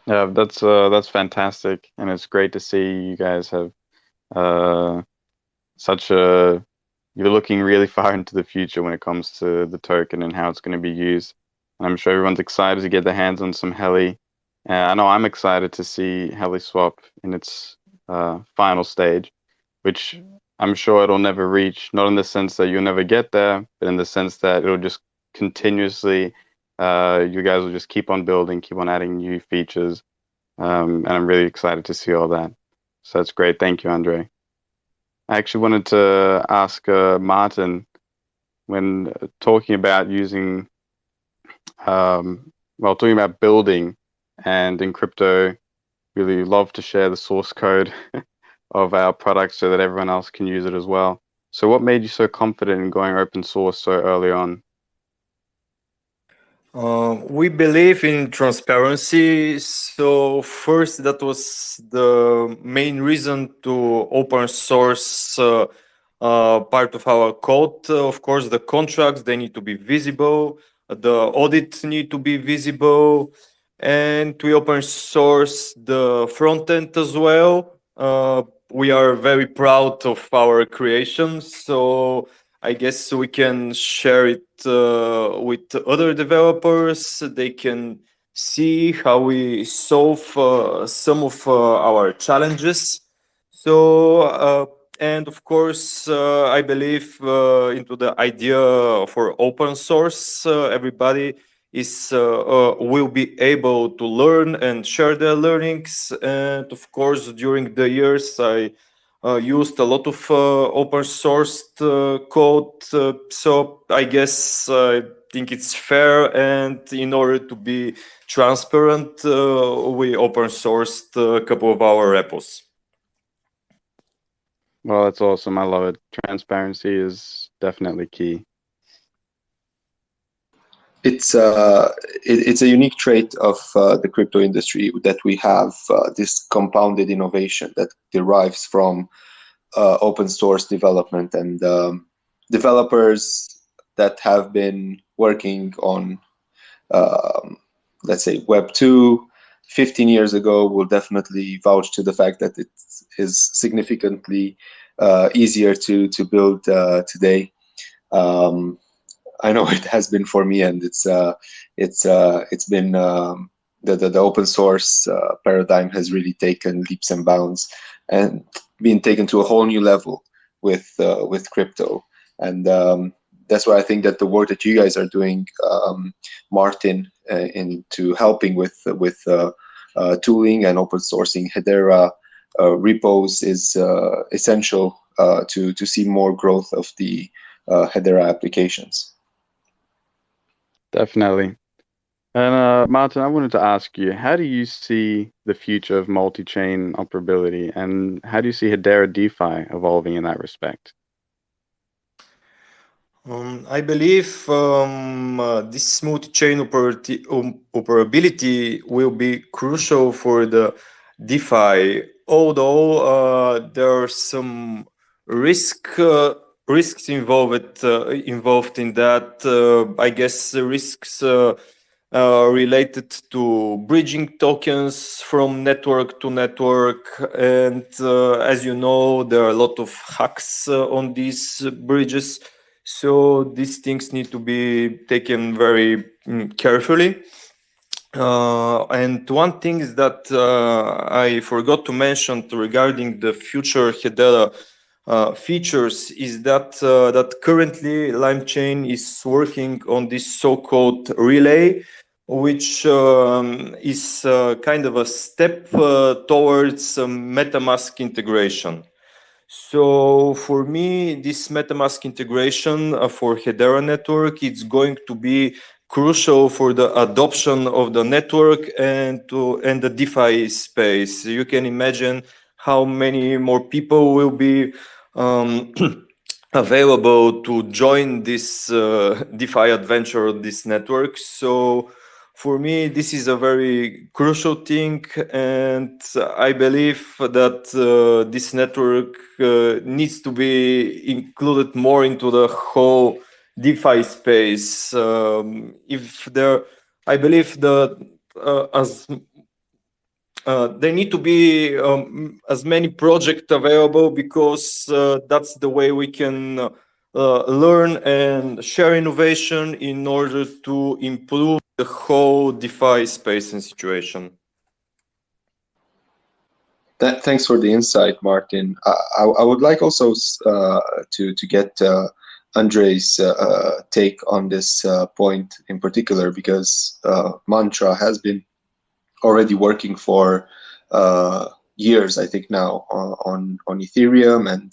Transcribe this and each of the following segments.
Yeah, that's fantastic, and it's great to see you guys have uh such a you're looking really far into the future when it comes to the token and how it's going to be used. And I'm sure everyone's excited to get their hands on some Heli. I know I'm excited to see Heliswap in its final stage, which I'm sure it'll never reach, not in the sense that you'll never get there, but in the sense that it'll just continuously, you guys will just keep on building, keep on adding new features. And I'm really excited to see all that. So that's great. Thank you, Andre. I actually wanted to ask Martin when talking about using, talking about building and in crypto, really love to share the source code of our product so that everyone else can use it as well. So, what made you so confident in going open source so early on? We believe in transparency. So first, that was the main reason to open source part of our code. Of course, the contracts, they need to be visible. The audit need to be visible. And we open source the front end as well. We are very proud of our creations. So I guess we can share it with other developers. They can see how we solve some of our challenges. So, and of course, I believe into the idea for open source. Everybody is will be able to learn and share their learnings. And of course, during the years, I used a lot of open sourced code. So I guess I think it's fair. And in order to be transparent, we open sourced a couple of our repos. Well, that's awesome. I love it. Transparency is definitely key. It's it's a unique trait of the crypto industry that we have this compounded innovation that derives from open source development and developers that have been working on let's say Web 2 15 years ago will definitely vouch to the fact that it is significantly easier to build today. Um, I know it has been for me, and it's been the open source paradigm has really taken leaps and bounds and been taken to a whole new level with crypto. And that's why I think that the work that you guys are doing, Martin, into helping with tooling and open sourcing Hedera repos is essential to see more growth of the Hedera applications. Definitely. And Martin, I wanted to ask you, how do you see the future of multi-chain operability, and how do you see Hedera DeFi evolving in that respect? I believe this multi-chain operability will be crucial for the DeFi, although there are some risks involved in that. I guess the risks related to bridging tokens from network to network, and as you know, there are a lot of hacks on these bridges. So these things need to be taken very carefully. And one thing is that I forgot to mention regarding the future Hedera features is that currently LimeChain is working on this so-called relay, which is kind of a step towards MetaMask integration. So for me, this MetaMask integration for Hedera network, it's going to be crucial for the adoption of the network and the DeFi space. You can imagine how many more people will be available to join this DeFi adventure, this network. So for me, this is a very crucial thing, and I believe that this network needs to be included more into the whole DeFi space. If there, I believe that as there need to be as many projects available, because that's the way we can learn and share innovation in order to improve the whole DeFi space and situation. Thanks for the insight, Martin. I would like also to get Andrei's take on this point in particular, because Mantra has been already working for years, I think now, on Ethereum, and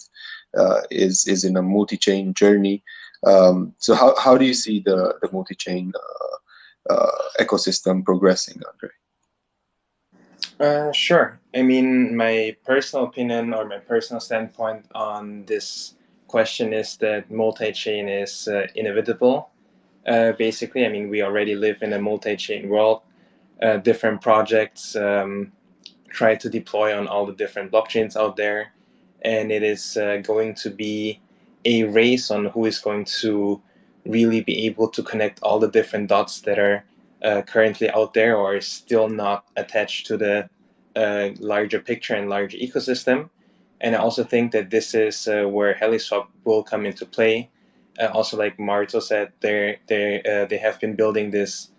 is in a multi-chain journey. So how do you see the multi-chain ecosystem progressing, Andrei? Sure. I mean, my personal opinion or my personal standpoint on this question is that multi-chain is inevitable. Basically, I mean, we already live in a multi-chain world. Different projects try to deploy on all the different blockchains out there, and it is going to be a race on who is going to really be able to connect all the different dots that are currently out there or are still not attached to the larger picture and larger ecosystem. And I also think that this is where Heliswap will come into play. Also, like Marto said, they have been building this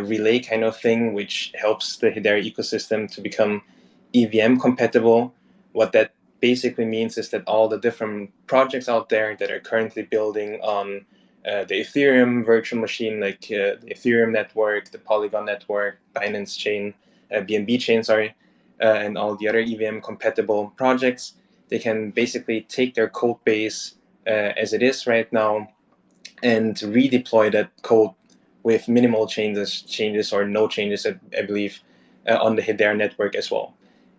relay kind of thing, which helps the Hedera ecosystem to become EVM compatible. What that basically means is that all the different projects out there that are currently building on the Ethereum virtual machine, like the Ethereum network, the Polygon network, Binance chain, BNB chain, and all the other EVM compatible projects, they can basically take their code base as it is right now and redeploy that code with minimal changes or no changes, I believe, on the Hedera network as well.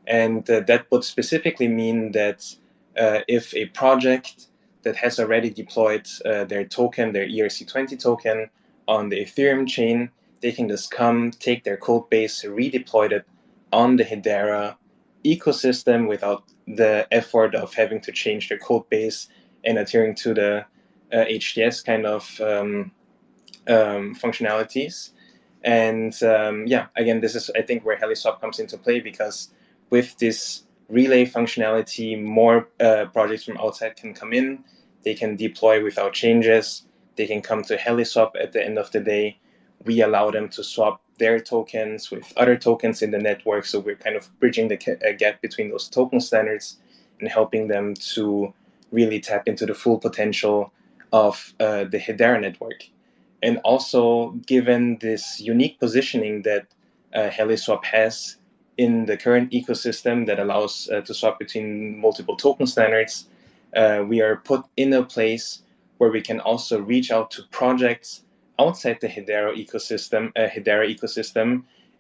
And that would specifically mean that if a project that has already deployed their token, their ERC-20 token, on the Ethereum chain, they can just come, take their code base, redeploy it on the Hedera ecosystem without the effort of having to change their code base and adhering to the HTS kind of functionalities. And yeah, again, this is, I think, where Heliswap comes into play, because with this relay functionality, more projects from outside can come in. They can deploy without changes. They can come to Heliswap at the end of the day. We allow them to swap their tokens with other tokens in the network. So we're kind of bridging the gap between those token standards and helping them to really tap into the full potential of the Hedera network. And also, given this unique positioning that Heliswap has in the current ecosystem that allows to swap between multiple token standards, we are put in a place where we can also reach out to projects outside the Hedera ecosystem,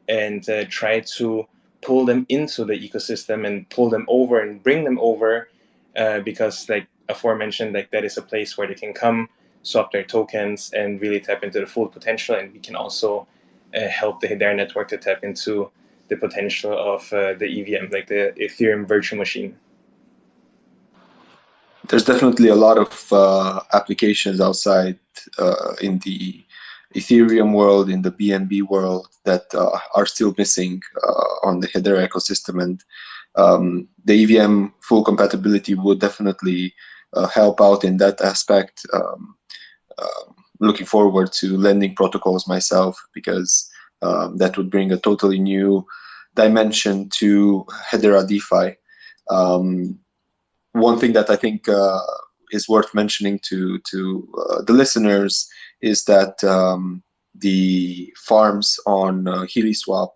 and try to pull them into the ecosystem and pull them over and bring them over, because, like aforementioned, like that is a place where they can come, swap their tokens, and really tap into the full potential. And we can also help the Hedera network to tap into the potential of the EVM, like the Ethereum virtual machine. There's definitely a lot of applications outside in the Ethereum world, in the BNB world, that are still missing on the Hedera ecosystem, and the EVM full compatibility would definitely help out in that aspect. Looking forward to lending protocols myself, because that would bring a totally new dimension to Hedera DeFi. One thing that I think is worth mentioning to the listeners is that the farms on Heliswap,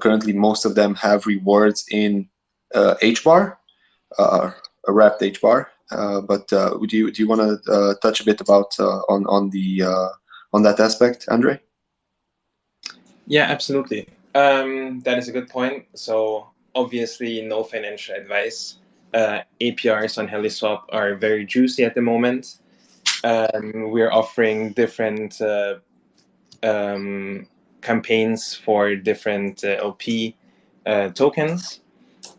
currently most of them have rewards in Hbar, a wrapped Hbar. But do you want to touch a bit about on that aspect, Andrei? Yeah, absolutely. That is a good point. So obviously, no financial advice. APRs on Heliswap are very juicy at the moment. We're offering different campaigns for different LP tokens,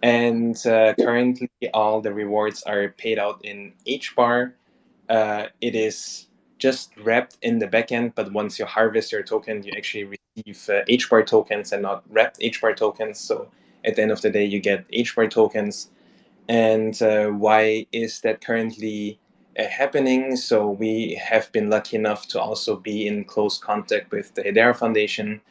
and currently all the rewards are paid out in Hbar. It is just wrapped in the backend, but once you harvest your token, you actually receive Hbar tokens and not wrapped Hbar tokens. So at the end of the day, you get Hbar tokens. And why is that currently happening? So we have been lucky enough to also be in close contact with the Hedera Foundation,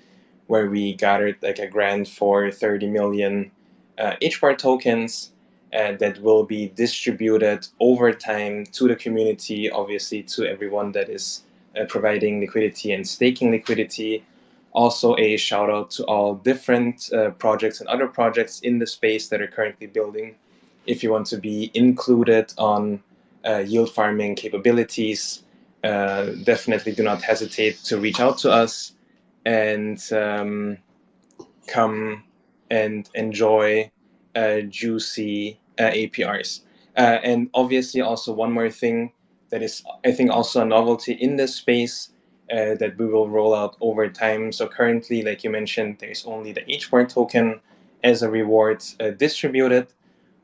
where we gathered like a grant for 30 million Hbar tokens that will be distributed over time to the community, obviously to everyone that is providing liquidity and staking liquidity. Also a shout out to all different projects and other projects in the space that are currently building. If you want to be included on yield farming capabilities, definitely do not hesitate to reach out to us and come and enjoy juicy APRs. And obviously also one more thing that is, I think, also a novelty in this space that we will roll out over time. So currently, like you mentioned, there's only the Hbar token as a reward distributed.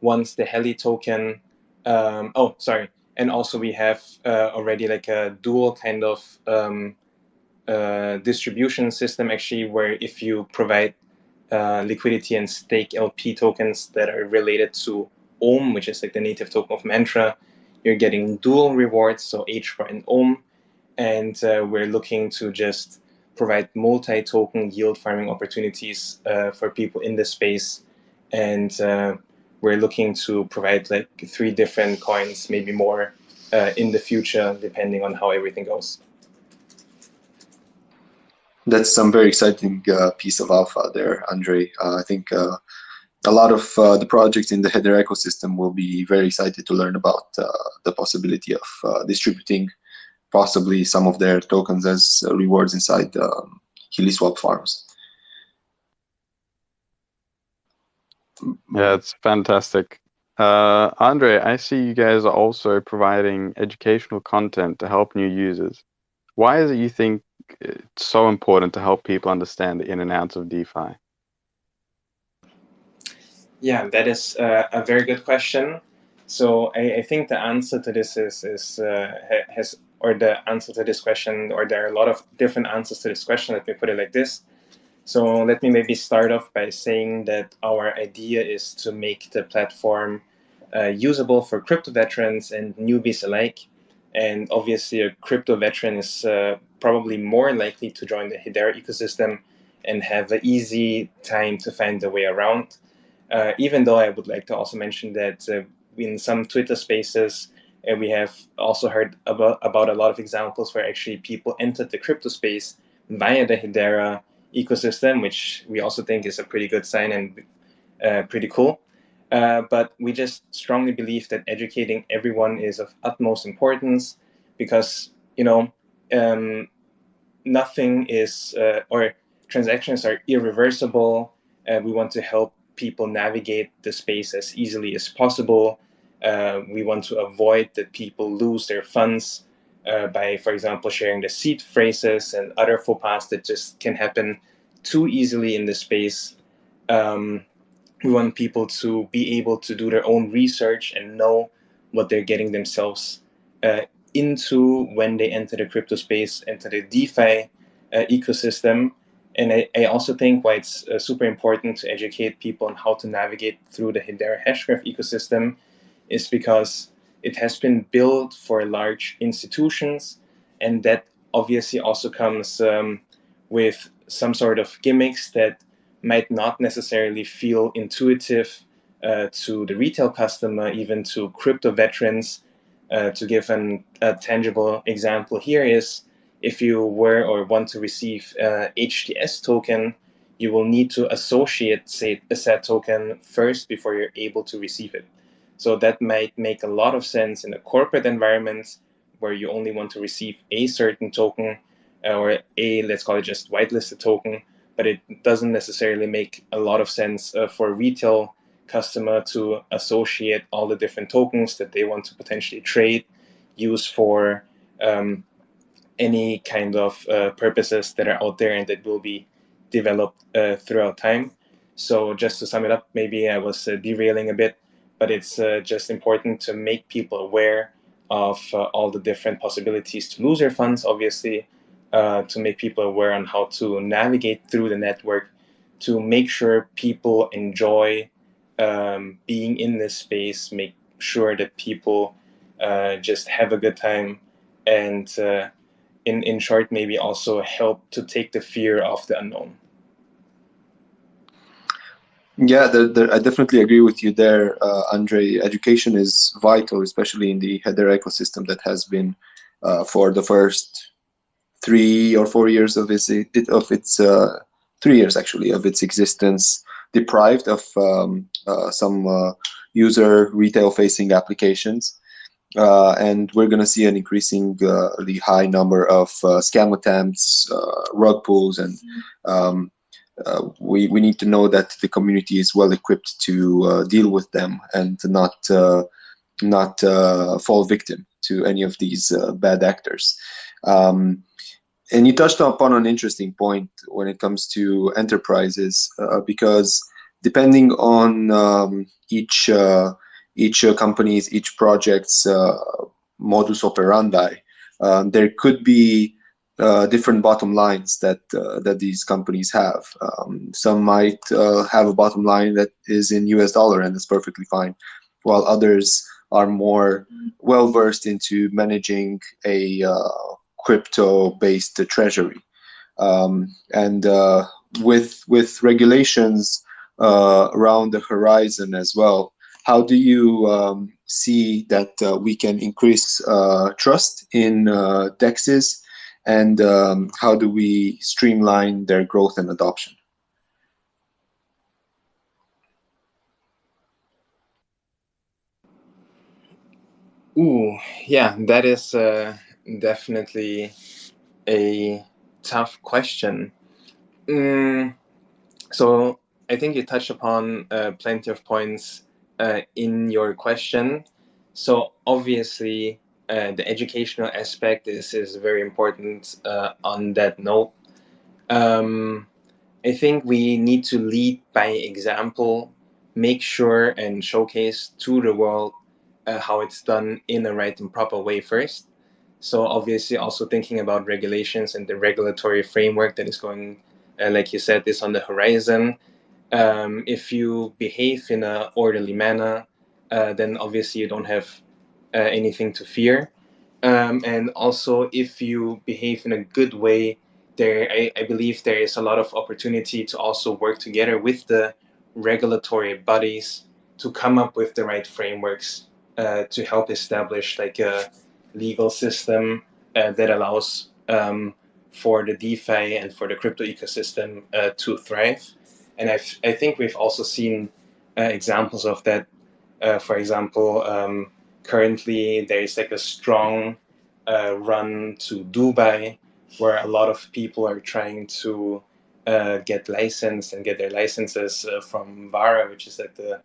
Once the Heli token, and also we have already like a dual kind of distribution system actually, where if you provide liquidity and stake LP tokens that are related to Ohm, which is like the native token of Mantra, you're getting dual rewards, so Hbar and Ohm. And we're looking to just provide multi-token yield farming opportunities for people in this space. And we're looking to provide like 3 different coins, maybe more in the future, depending on how everything goes. That's some very exciting piece of alpha there, Andre. I think a lot of the projects in the Hedera ecosystem will be very excited to learn about the possibility of distributing possibly some of their tokens as rewards inside Heliswap farms. Yeah, it's fantastic. Andre, I see you guys are also providing educational content to help new users. Why is it you think it's so important to help people understand the in and outs of DeFi? Yeah, that is a very good question. So I think the answer to this the answer to this question, or there are a lot of different answers to this question. Let me put it like this. So let me maybe start off by saying that our idea is to make the platform usable for crypto veterans and newbies alike. And obviously, a crypto veteran is probably more likely to join the Hedera ecosystem and have an easy time to find the way around. Even though I would like to also mention that in some Twitter spaces, we have also heard about a lot of examples where actually people entered the crypto space via the Hedera ecosystem, which we also think is a pretty good sign and pretty cool. But we just strongly believe that educating everyone is of utmost importance because, nothing is, or transactions are irreversible. We want to help people navigate the space as easily as possible. We want to avoid that people lose their funds by, for example, sharing the seed phrases and other faux pas that just can happen too easily in the space. We want people to be able to do their own research and know what they're getting themselves into when they enter the crypto space, enter the DeFi ecosystem. And I also think why it's super important to educate people on how to navigate through the Hedera Hashgraph ecosystem is because it has been built for large institutions, and that obviously also comes with some sort of gimmicks that might not necessarily feel intuitive to the retail customer, even to crypto veterans. To give a tangible example here is, if you were or want to receive HTS token, you will need to associate, say, a set token first before you're able to receive it. So that might make a lot of sense in a corporate environment where you only want to receive a certain token or a, let's call it just whitelisted token, but it doesn't necessarily make a lot of sense for a retail customer to associate all the different tokens that they want to potentially trade, use for any kind of purposes that are out there and that will be developed throughout time. So just to sum it up, maybe I was derailing a bit, but it's just important to make people aware of all the different possibilities to lose their funds, obviously, to make people aware on how to navigate through the network to make sure people enjoy being in this space, make sure that people just have a good time, and in short, maybe also help to take the fear of the unknown. Yeah, I definitely agree with you there, Andre. Education is vital, especially in the Hedera ecosystem that has been for the first 3 or 4 years of its 3 years actually of its existence, deprived of some user retail-facing applications. And we're going to see an increasingly high number of scam attempts, rug pulls, and we need to know that the community is well equipped to deal with them and not fall victim to any of these bad actors. And you touched upon an interesting point when it comes to enterprises, because depending on each company's, each project's modus operandi, there could be different bottom lines that these companies have. Some might have a bottom line that is in US dollar, and that's perfectly fine, while others are more well versed into managing a crypto-based treasury, and with regulations around the horizon as well. How do you see that we can increase trust in DEXs, and how do we streamline their growth and adoption? Ooh, yeah, that is definitely a tough question. So I think you touched upon plenty of points in your question. So obviously, the educational aspect is very important on that note. I think we need to lead by example, make sure and showcase to the world how it's done in a right and proper way first. So obviously also thinking about regulations and the regulatory framework that is going, like you said, is on the horizon. If you behave in an orderly manner, then obviously you don't have anything to fear. And also if you behave in a good way, I believe there is a lot of opportunity to also work together with the regulatory bodies to come up with the right frameworks to help establish like a legal system that allows for the DeFi and for the crypto ecosystem to thrive. And I think we've also seen examples of that. For example, currently there is like a strong run to Dubai, where a lot of people are trying to get licensed and get their licenses from Hbar, which is like the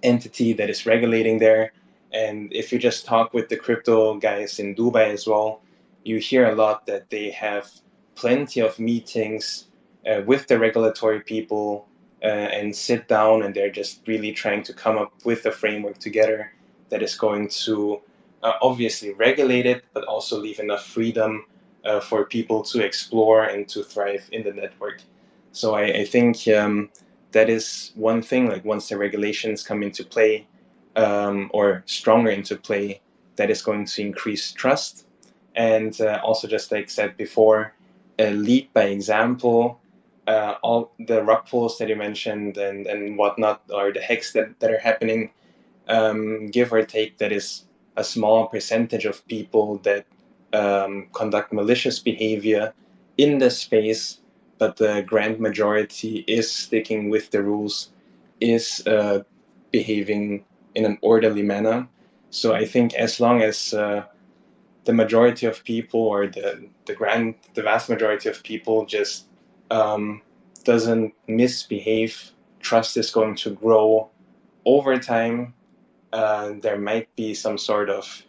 entity that is regulating there. And if you just talk with the crypto guys in Dubai as well, you hear a lot that they have plenty of meetings with the regulatory people and sit down, and they're just really trying to come up with a framework together that is going to obviously regulate it, but also leave enough freedom for people to explore and to thrive in the network. So I think that is one thing. Like once the regulations come into play, or stronger into play, that is going to increase trust. And also, just like said before, lead by example. All the rug pulls that you mentioned and whatnot, or the hacks that are happening, give or take, that is a small percentage of people that conduct malicious behavior in the space, but the grand majority is sticking with the rules, is behaving in an orderly manner. So I think as long as the majority of people, or the vast majority of people just doesn't misbehave, trust is going to grow over time. There might be some sort of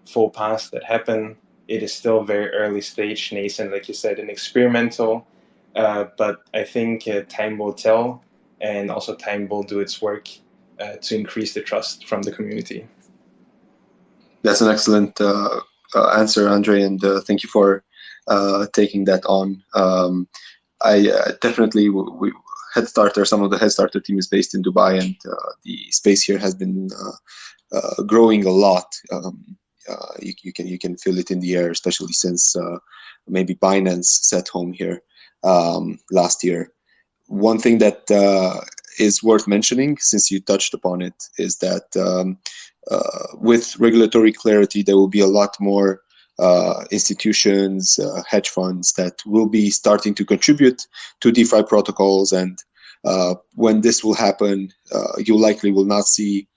faux pas that happen. It is still very early stage, nascent, like you said, and experimental. But I think time will tell, and also time will do its work to increase the trust from the community. That's an excellent answer, Andre, and thank you for taking that on. definitely we Headstarter. Some of the Headstarter team is based in Dubai, and the space here has been growing a lot. You can feel it in the air, especially since maybe Binance set home here last year. One thing that is worth mentioning, since you touched upon it, is that with regulatory clarity, there will be a lot more institutions, hedge funds that will be starting to contribute to DeFi protocols. And when this will happen, you likely will not see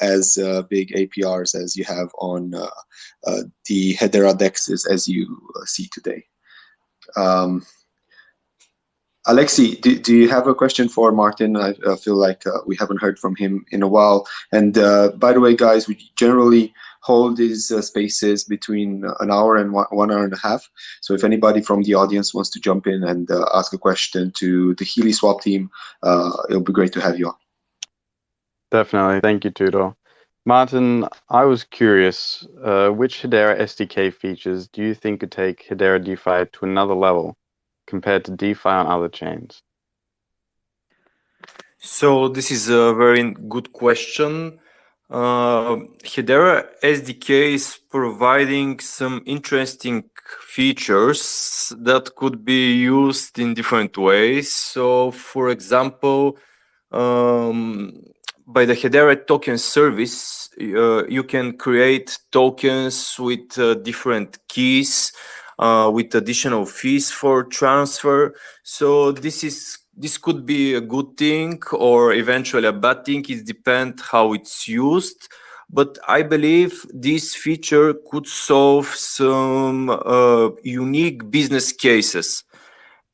as big APRs as you have on the Hedera DEXs as you see today. Alexi, do you have a question for Martin? I feel like we haven't heard from him in a while. And by the way, guys, we generally hold these spaces between an hour and 1 hour and a half. So if anybody from the audience wants to jump in and ask a question to the Heliswap team, it'll be great to have you on. Definitely. Thank you, Tudor. Martin, I was curious, which Hedera SDK features do you think could take Hedera DeFi to another level compared to DeFi on other chains? So this is a very good question. Hedera SDK is providing some interesting features that could be used in different ways. So, for example, by the Hedera token service, you can create tokens with different keys, with additional fees for transfer. So this could be a good thing or eventually a bad thing. It depends how it's used. But I believe this feature could solve some unique business cases.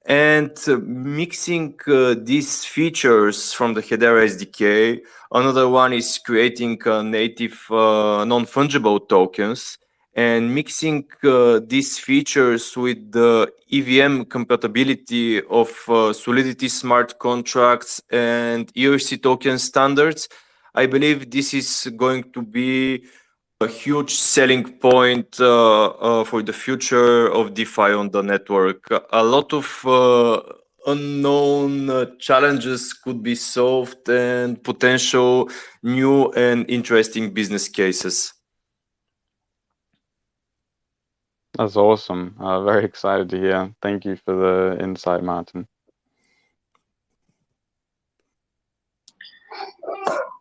And mixing these features from the Hedera SDK, another one is creating native non-fungible tokens. And mixing these features with the EVM compatibility of Solidity smart contracts and ERC token standards, I believe this is going to be a huge selling point for the future of DeFi on the network. A lot of unknown challenges could be solved and potential new and interesting business cases. That's awesome. Very excited to hear. Thank you for the insight, Martin.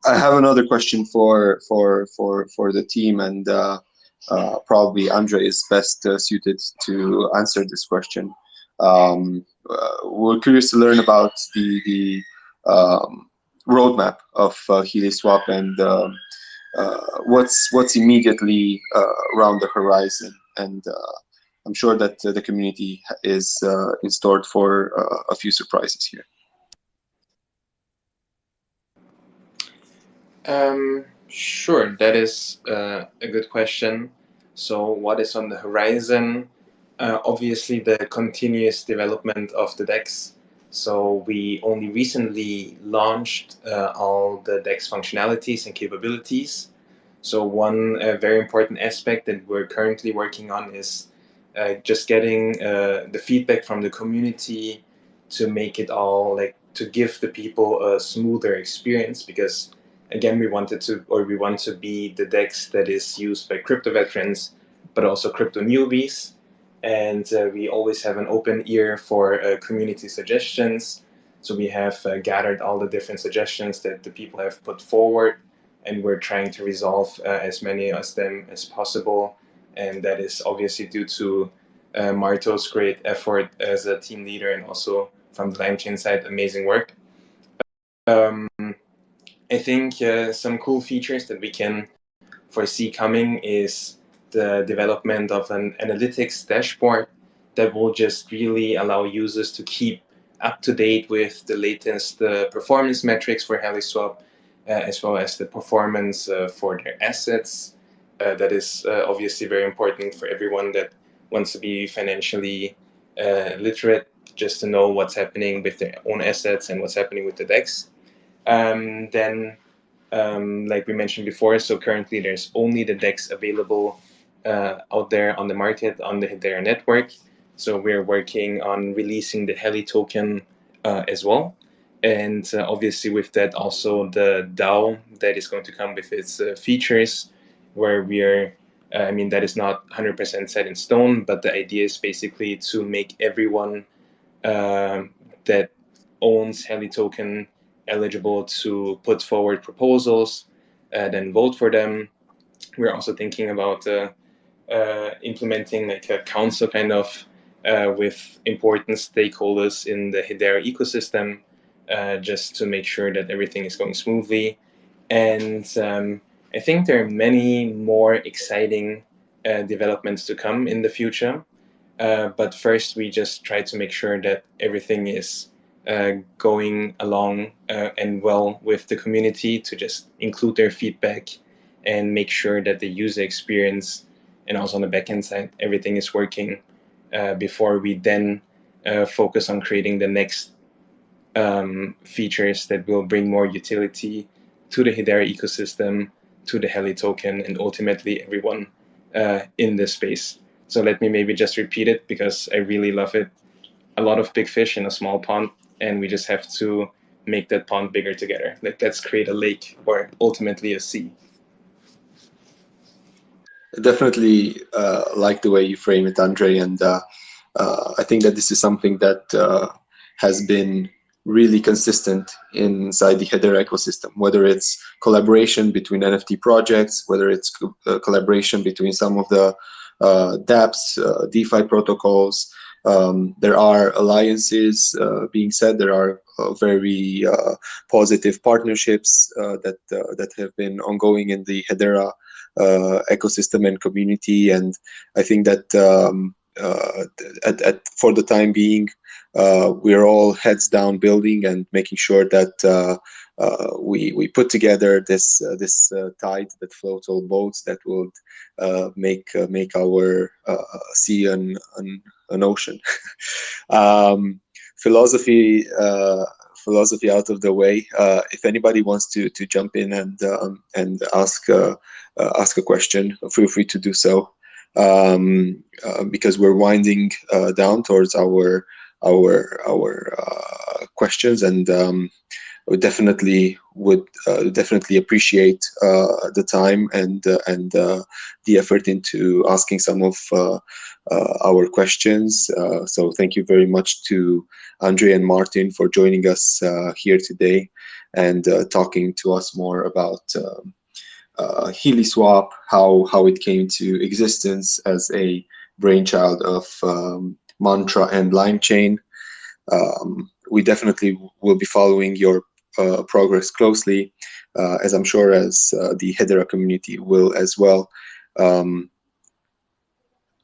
I have another question for the team, and probably Andre is best suited to answer this question. We're curious to learn about the roadmap of Heliswap and what's immediately around the horizon. And I'm sure that the community is in store for a few surprises here. Sure, that is a good question. So what is on the horizon? Obviously, the continuous development of the DEX. So we only recently launched all the DEX functionalities and capabilities. So one very important aspect that we're currently working on is just getting the feedback from the community to make it all, like, to give the people a smoother experience, because again, we want to be the DEX that is used by crypto veterans, but also crypto newbies. And we always have an open ear for community suggestions. So we have gathered all the different suggestions that the people have put forward, and we're trying to resolve as many of them as possible. And that is obviously due to Marto's great effort as a team leader, and also from the LimeChain side, amazing work. I think some cool features that we can foresee coming is the development of an analytics dashboard that will just really allow users to keep up to date with the latest performance metrics for Heliswap, as well as the performance for their assets. That is obviously very important for everyone that wants to be financially literate, just to know what's happening with their own assets and what's happening with the DEX. Then, like we mentioned before, so currently there's only the DEX available out there on the market on the Hedera network. So we're working on releasing the Heli token as well. And obviously with that also the DAO that is going to come with its features, where we are, I mean, that is not 100% set in stone, but the idea is basically to make everyone that owns Heli token eligible to put forward proposals, then vote for them. We're also thinking about implementing like a council kind of with important stakeholders in the Hedera ecosystem, just to make sure that everything is going smoothly. And I think there are many more exciting developments to come in the future. But first, we just try to make sure that everything is going along and well with the community, to just include their feedback and make sure that the user experience and also on the backend side, everything is working before we then focus on creating the next features that will bring more utility to the Hedera ecosystem, to the Heli token, and ultimately everyone in this space. So let me maybe just repeat it because I really love it. A lot of big fish in a small pond, and we just have to make that pond bigger together. Like, let's create a lake or ultimately a sea. Definitely like the way you frame it, Andre, and I think that this is something that has been really consistent inside the Hedera ecosystem, whether it's collaboration between NFT projects, whether it's collaboration between some of the dApps, DeFi protocols. There are alliances being set. There are very positive partnerships that have been ongoing in the Hedera ecosystem and community, and I think that for the time being, we're all heads down building and making sure that we put together this tide that floats all boats, that will make our sea an ocean. Philosophy out of the way. If anybody wants to jump in and ask a question, feel free to do so, because we're winding down towards our questions, and we definitely would appreciate the time and the effort into asking some of our questions. So thank you very much to Andre and Martin for joining us here today and talking to us more about Heliswap, how it came to existence as a brainchild of Mantra and LimeChain. We definitely will be following your progress closely, as I'm sure as the Hedera community will as well.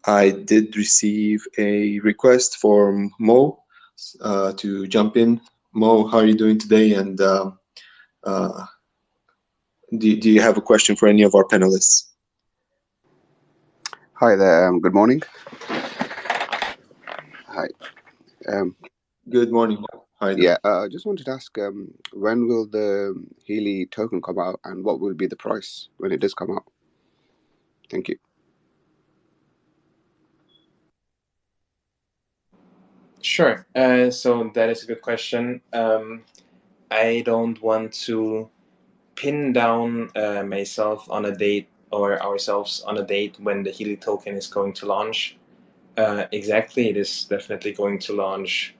I did receive a request from Mo to jump in. Mo, how are you doing today? And do you have a question for any of our panelists? Hi there. Good morning. Hi. Good morning. Hi there. Yeah, I just wanted to ask, when will the Heli token come out, and what will be the price when it does come out? Thank you. Sure. So that is a good question. I don't want to pin down myself on a date, or ourselves on a date, when the Heli token is going to launch. Exactly, it is definitely going to launch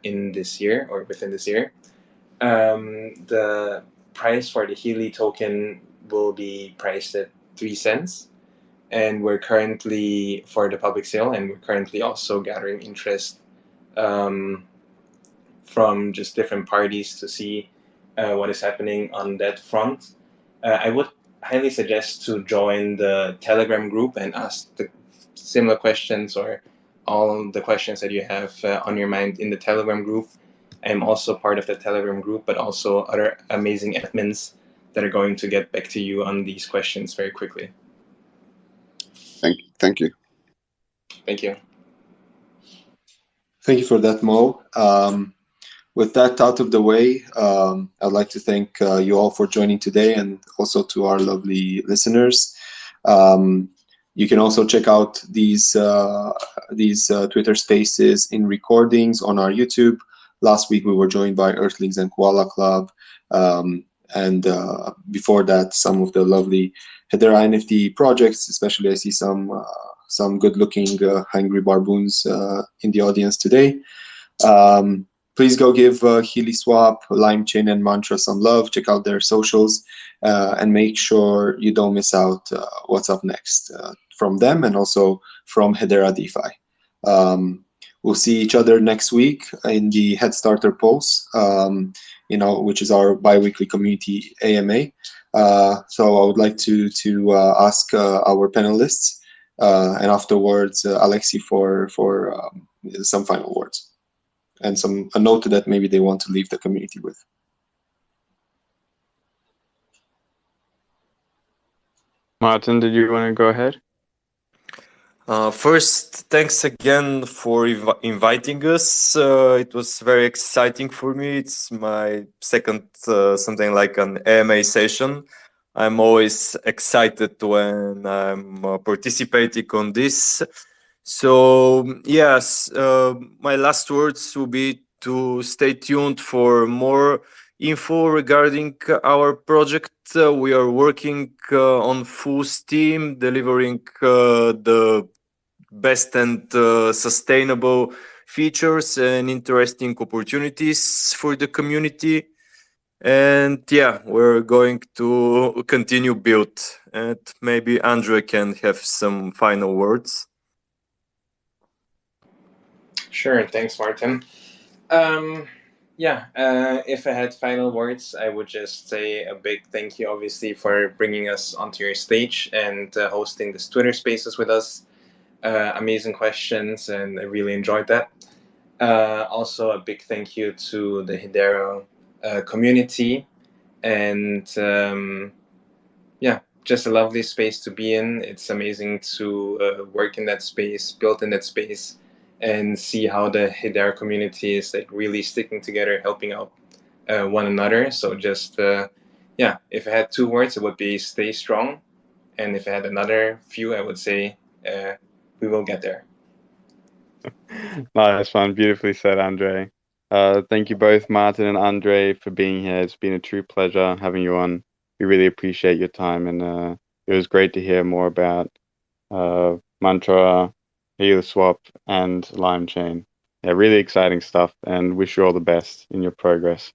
in this year, or within this year. The price for the Heli token will be priced at 3 cents. And we're currently, for the public sale, and we're currently also gathering interest from just different parties to see what is happening on that front. I would highly suggest to join the Telegram group and ask the similar questions, or all the questions that you have on your mind in the Telegram group. I'm also part of the Telegram group, but also other amazing admins that are going to get back to you on these questions very quickly. Thank you. Thank you. Thank you for that, Mo. With that out of the way, I'd like to thank you all for joining today, and also to our lovely listeners. You can also check out these these Twitter Spaces in recordings on our YouTube. Last week we were joined by Earthlings and Koala Club, and before that some of the lovely Hedera NFT projects. Especially I see some good-looking hungry barboons in the audience today. Please go give Heliswap, LimeChain, and Mantra some love. Check out their socials, and make sure you don't miss out what's up next from them and also from Hedera DeFi. We'll see each other next week in the Head Starter Pulse, which is our bi-weekly community AMA. So I would like to ask our panelists, and afterwards Alexi for some final words and a note that maybe they want to leave the community with. Martin, did you want to go ahead? First, thanks again for inviting us. It was very exciting for me. It's my second, something like an AMA session. I'm always excited when I'm participating on this. So yes, my last words will be to stay tuned for more info regarding our project. We are working on full steam, delivering the best and sustainable features and interesting opportunities for the community. And yeah, we're going to continue build. And maybe Andre can have some final words. Sure, thanks, Martin. If I had final words, I would just say a big thank you, obviously, for bringing us onto your stage and hosting this Twitter Spaces with us. Amazing questions, and I really enjoyed that. Also, a big thank you to the Hedera community, and just a lovely space to be in. It's amazing to work in that space, build in that space, and see how the Hedera community is like really sticking together, helping out one another. So just if I had 2 words, it would be stay strong, and if I had another few, I would say we will get there. Nice one, beautifully said, Andre. Thank you both, Martin and Andre, for being here. It's been a true pleasure having you on. We really appreciate your time, and it was great to hear more about Mantra, Heliswap, and LimeChain. Yeah, really exciting stuff, and wish you all the best in your progress.